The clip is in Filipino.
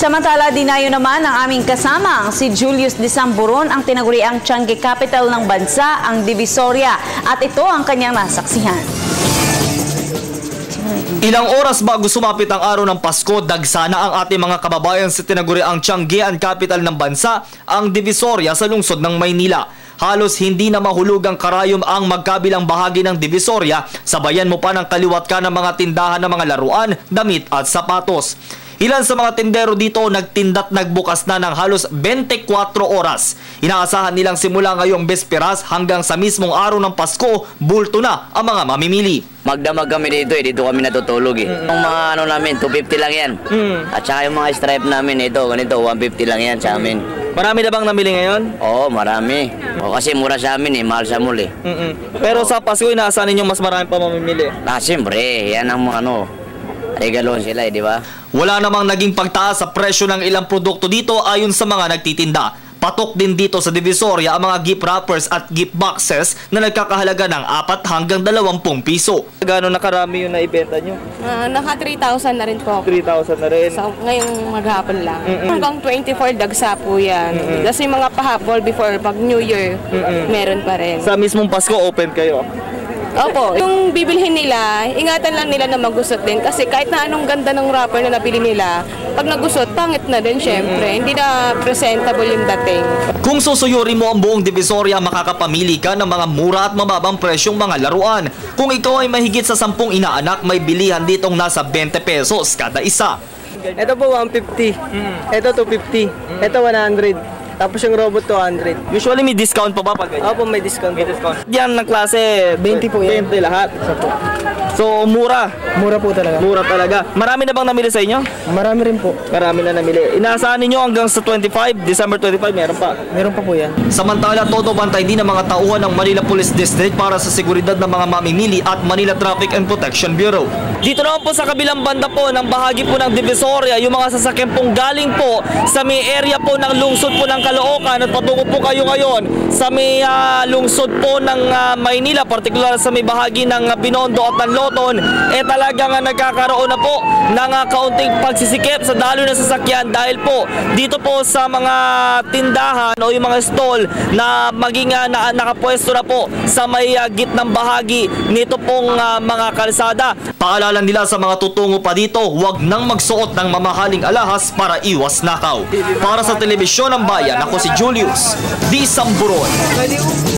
Samantala, dinayo naman ng aming kasamang si Julius Disamburon ang tinaguriang Tiangge capital ng bansa, ang Divisoria, at ito ang kanyang nasaksihan. Ilang oras bago sumapit ang araw ng Pasko, dagsana ang ating mga kababayan sa tinaguriang Tiangge capital ng bansa, ang Divisoria sa lungsod ng Maynila. Halos hindi na mahulugang karayom ang magkabilang bahagi ng Divisoria, sabayan mo pa ng kaliwat ka ng mga tindahan ng mga laruan, damit at sapatos. Ilan sa mga tindero dito nagtinda't nagbukas na ng halos 24 oras. Inaasahan nilang simula ngayong besperas hanggang sa mismong araw ng Pasko, bulto na ang mga mamimili. Magdamag kami dito dito kami natutulog Yung mga ano namin, 250 lang yan. At saka yung mga stripe namin ganito, 150 lang yan sa amin. Marami na bang namili ngayon? Oo, marami. Kasi mura sa amin mahal sa mall Pero sa Pasko, inaasahan ninyo mas marami pa mamimili? Siyempre, yan ang regalon sila di ba? Wala namang naging pagtaas sa presyo ng ilang produkto dito ayon sa mga nagtitinda. Patok din dito sa Divisoria ang mga gift wrappers at gift boxes na nagkakahalaga ng 4 hanggang 20 piso. Gano'n nakarami yung naibenta nyo? Naka 3,000 na rin po. 3,000 na rin? So, ngayong maghapon lang. Hanggang 24 dagsa po yan. Kasi mga pahabol before pag New Year, meron pa rin. Sa mismong Pasko, open kayo? Opo, yung bibilhin nila, ingatan lang nila na magusot din. Kasi kahit na anong ganda ng wrapper na nabili nila, pag nagusot, pangit na din syempre. Hindi na presentable yung dating. Kung susuyurin mo ang buong Divisoria, makakapamili ka ng mga mura at mababang presyong mga laruan. Kung ikaw ay mahigit sa 10 inaanak, may bilihan ditong nasa 20 pesos kada isa. Ito po 150, ito 250, ito 100. Tapos yung robot 200. Usually may discount pa ba pag ganyan? Opo, may discount. May discount. Yan ng klase, 20 po yan. 20 lahat. So, mura. Mura po talaga. Mura talaga. Marami na bang namili sa inyo? Marami rin po. Marami na namili. Inaasahan ninyo hanggang sa 25, December 25, meron pa? Meron pa po yan. Samantala, todo bantay din ng mga tauhan ng Manila Police District para sa seguridad ng mga mamimili at Manila Traffic and Protection Bureau. Dito naman po sa kabilang banda po ng bahagi po ng Divisoria, yung mga sasakyan pong galing po sa may area po ng lungsod po ng Caloocan at patungo po kayo ngayon sa may lungsod po ng Maynila, partikular sa may bahagi ng Binondo at ng Loton, talagang nagkakaroon na po ng kaunting pagsisikip sa daloy na sasakyan dahil po dito po sa mga tindahan o yung mga stall na maging nakapwesto na po sa may gitnang bahagi nito pong mga kalsada. Paalala nila sa mga tutungo pa dito, huwag nang magsuot ng mamahaling alahas para iwas nakaw. Para sa Telebisyon ng Bayan, ako si Julius Disamburon.